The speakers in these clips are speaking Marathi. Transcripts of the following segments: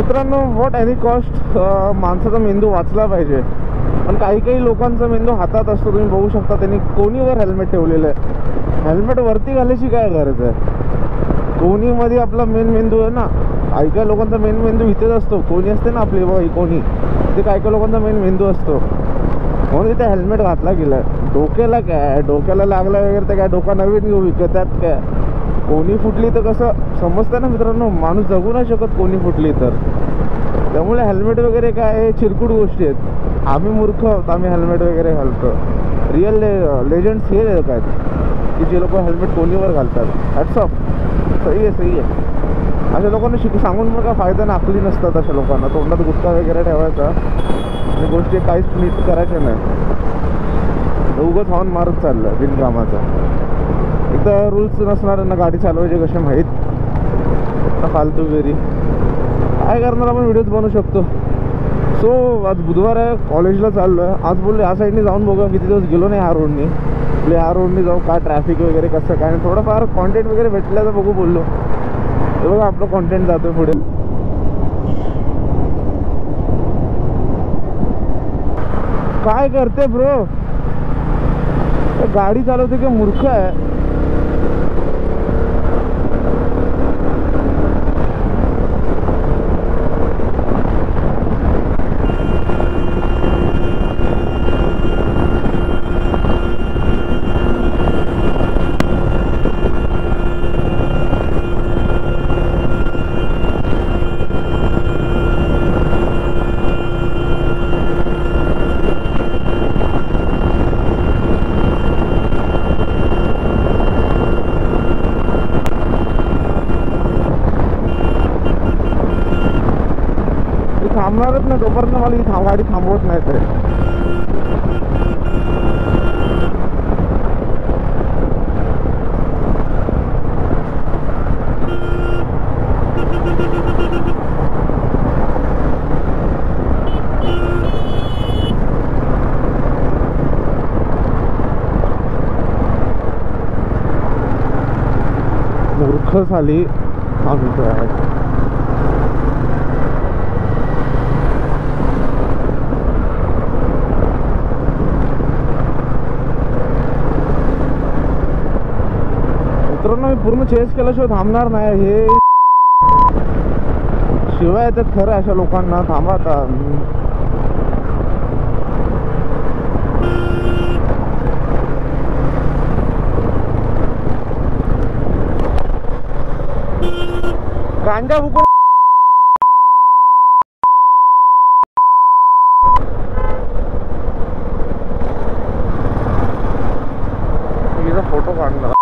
मित्रांनो, व्हॉट एनी कॉस्ट माणसाचा मेंदू वाचला पाहिजे. पण काही काही लोकांचा मेंदू हातात असतो. तुम्ही बघू शकता त्यांनी कोणीवर हेल्मेट ठेवलेलं आहे. हेल्मेट वरती घालायची काय गरज आहे? कोणीमध्ये आपला मेन मेंदू आहे ना. काही काही लोकांचा मेन मेंदू इथेच असतो. कोणी असते ना आपली बघा, कोणी ते काही काही लोकांचा मेन मेंदू असतो. म्हणून तिथे हेल्मेट घातला गेला. डोक्याला काय, डोक्याला लागला वगैरे तर काय डोका नवीन घेऊ विकत, त्यात काय. कोणी फुटली तर कसं समजतं ना मित्रांनो, माणूस जगू नाही शकत कोणी फुटली तर. त्यामुळे हेल्मेट वगैरे काय चिरकुट गोष्टी आहेत. आम्ही मूर्ख आहोत, आम्ही हेल्मेट वगैरे घालतो. रिअल लेजंड्स हे लोक आहेत की जे लोक हेल्मेट कोणीवर घालतात. Hats off. सही आहे, सही आहे. अशा लोकांना सांगून मग काय फायदा ना, आखली नसतात अशा लोकांना. तोंडात गुटखा वगैरे ठेवायचा आणि गोष्टी काहीच नीट करायच्या नाही. उगाच हॉर्न मारत चाललं बिनकामाचा. इथं रूल्स नसणाऱ्यांना गाडी चालवायचे कसे माहीत. फालतूगिरी काय करणार, आपण व्हिडिओज बनवू शकतो. सो आज बुधवार आहे, कॉलेजला चाललो आहे. आज बोललो या साईडने जाऊन बघा, किती दिवस गेलो नाही ह्या रोडनी. आपल्या ह्या रोडनी जाऊ, काय ट्रॅफिक वगैरे कसं काय, थोडंफार कॉन्टेंट वगैरे भेटलं तर बघू बोललो. हे बघा आपलं कॉन्टेंट जातोय पुढे. काय करते ब्रो, गाडी चालवते की मूर्ख आहे. थांबणारच नाही तोपर्यंत मला ही गाडी थांबवत नाही. ते मूर्ख झाली थांबतोय. मी पूर्ण चेस केल्याशिवाय थांबणार नाही. हे शिवाय येतात खरं अशा लोकांना. थांबा आता. गांजा बुकून फोटो काढणार.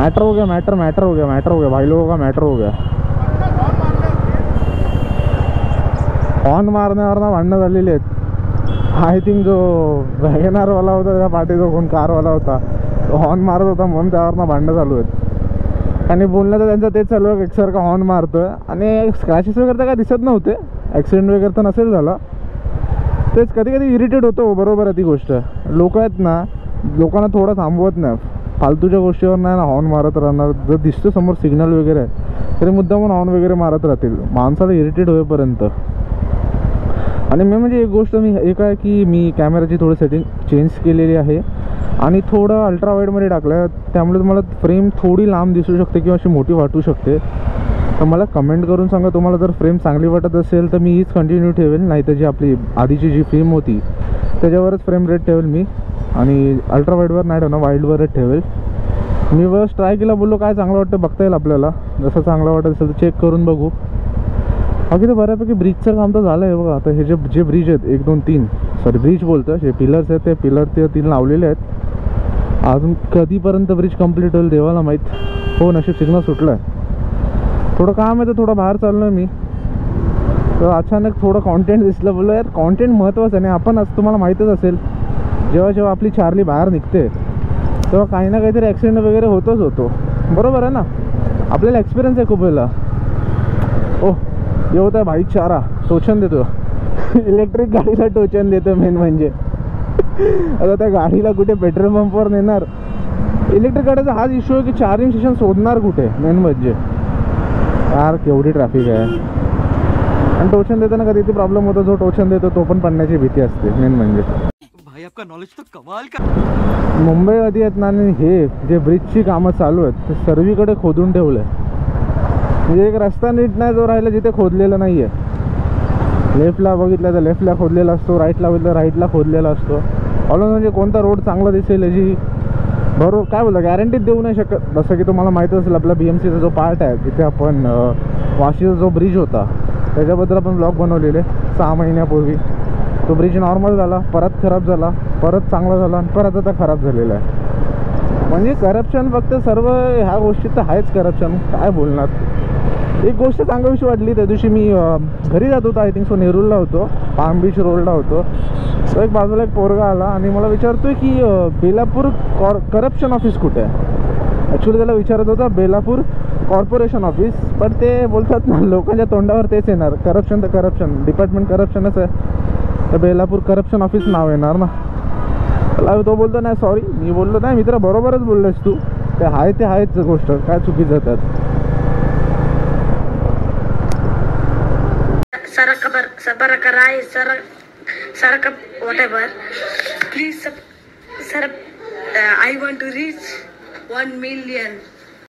मैटर हो गया, मैटर हो गया भाई लोगों का मैटर हो गया. हॉर्न मारण्यावर ना भांडणं झालेली आहेत. आय थिंक जो वॅगनारवाला होता त्या पाठीचा कोण कारवाला होता तो हॉर्न मारत होता म्हणून त्यावर ना भांडणं चालू आहेत. आणि बोलणं तर त्यांचं तेच चालू आहे, एकसारखा हॉर्न मारतोय. आणि स्क्रॅचेस वगैरे तर काय दिसत नव्हते, ॲक्सिडेंट वगैरे तर नसेल झालं. तेच कधी कधी इरिटेट होतो. बरोबर आहे ती गोष्ट. लोक आहेत ना, लोकांना थोडं थांबवत नाही. फालतूच्या गोष्टीवर नाही ना हॉर्न मारत राहणार. जर दिसतं समोर सिग्नल वगैरे तरी मुद्दामून हॉर्न वगैरे मारत राहतील माणसाला इरिटेट होईपर्यंत. आणि मी म्हणजे एक गोष्ट मी एक आहे की मी कॅमेराची थोडी सेटिंग चेंज केलेली आहे आणि थोडं अल्ट्रा वाईडमध्ये टाकलं आहे. त्यामुळे तुम्हाला फ्रेम थोडी लांब दिसू शकते किंवा अशी मोठी वाटू शकते. तर मला कमेंट करून सांगा, तुम्हाला जर फ्रेम चांगली वाटत असेल तर मी हीच कंटिन्यू ठेवेल. नाही तर जी आपली आधीची जी फ्रेम होती त्याच्यावरच फ्रेम रेट ठेवेल मी. आणि अल्ट्रा वाईडवर नाही ठेवणार, वाईडवरच ठेवेल. मी बस ट्राय केला, बोललो काय चांगलं वाटतं बघता येईल आपल्याला, जसं चांगलं वाटत असेल तर चेक करून बघू. बाकी तर बऱ्यापैकी ब्रिजचं काम तर झालं आहे बघा. आता हे जे ब्रिज आहेत 1 2 3 सॉरी ब्रिज बोलतं, जे पिलर्स आहेत ते पिलर ते 3 लावलेले आहेत. अजून कधीपर्यंत ब्रिज कंप्लीट होईल देवाला माहीत. हो नशीब सिग्नल सुटलं आहे. थोडं काम आहे तर थोडं बाहेर चाललो आहे मी, तर अचानक थोडं कॉन्टेंट दिसलं. बोललो यार कॉन्टेंट महत्त्वाचं आहे. आणि आपण असं तुम्हाला माहीतच असेल, जेव्हा आपली चार्ली बाहेर निघते तेव्हा काही ना काहीतरी ॲक्सिडेंट वगैरे होतो. बरोबर आहे ना, आपल्याला एक्सपिरियन्स आहे खूप वेळेला. ओह येत आहे भाई चारा, टोचन देतो. इलेक्ट्रिक गाडीला टोचन देतो मेन म्हणजे. आता त्या गाडीला कुठे पेट्रोल पंपवर नेणार. इलेक्ट्रिक गाडीचा हाच इश्यू आहे की चार्जिंग स्टेशन शोधणार कुठे मेन म्हणजे. यार केवढी ट्रॅफिक आहे. आणि टोचन देताना कधी ते प्रॉब्लेम होतो, जो टोचन देतो तो पण पडण्याची भीती असते मेन म्हणजे. भाई आपका नॉलेज तो कमाल का. मुंबई आधी आहेत ना, आणि हे जे ब्रिजची कामं चालू आहेत ते सर्वीकडे खोदून ठेवलं आहे. म्हणजे एक रस्ता नीट नाही जो राहिला जिथे खोदलेला नाही आहे. लेफ्टला बघितलं तर लेफ्टला खोदलेला असतो, राईटला बघितलं राईटला खोदलेला असतो. ऑलमोस्ट म्हणजे कोणता रोड चांगला दिसेल याची बरोबर काय बोलतो गॅरंटीच देऊ नाही शकत. जसं की तुम्हाला माहीत असेल आपला BMCचा जो पार्ट आहे तिथे आपण वाशीचा जो ब्रिज होता त्याच्याबद्दल आपण ब्लॉग बनवलेले 6 महिन्यापूर्वी. तो ब्रिज नॉर्मल झाला, परत खराब झाला, परत चांगला झाला, आणि परत आता खराब झालेला आहे. म्हणजे करप्शन फक्त सर्व ह्या गोष्टीत तर आहेच करप्शन, काय बोलणार. एक गोष्ट सांगावीशी वाटली. त्या दिवशी मी घरी जात होतो, आय थिंक सो नेरूरला होतो, पाम बीच रोडला होतो. तो एक बाजूला एक पोरगा आला आणि मला विचारतोय की बेलापूर करप्शन ऑफिस कुठे आहे. ॲक्च्युली त्याला विचारत होता बेलापूर कॉर्पोरेशन ऑफिस, पण ते बोलतात ना लोकांच्या तोंडावर तेच येणार, करप्शन तर करप्शन, डिपार्टमेंट करप्शनच आहे, तर बेलापूर करप्शन ऑफिस नाव येणार ना. त्याला तो बोलतो नाही सॉरी. मी बोललो नाही मित्र बरोबरच बोललोस तू, ते आहेच गोष्ट, काय चुकीचं त्यात. Sarakap, whatever. Please, sir, I want to reach 1 million.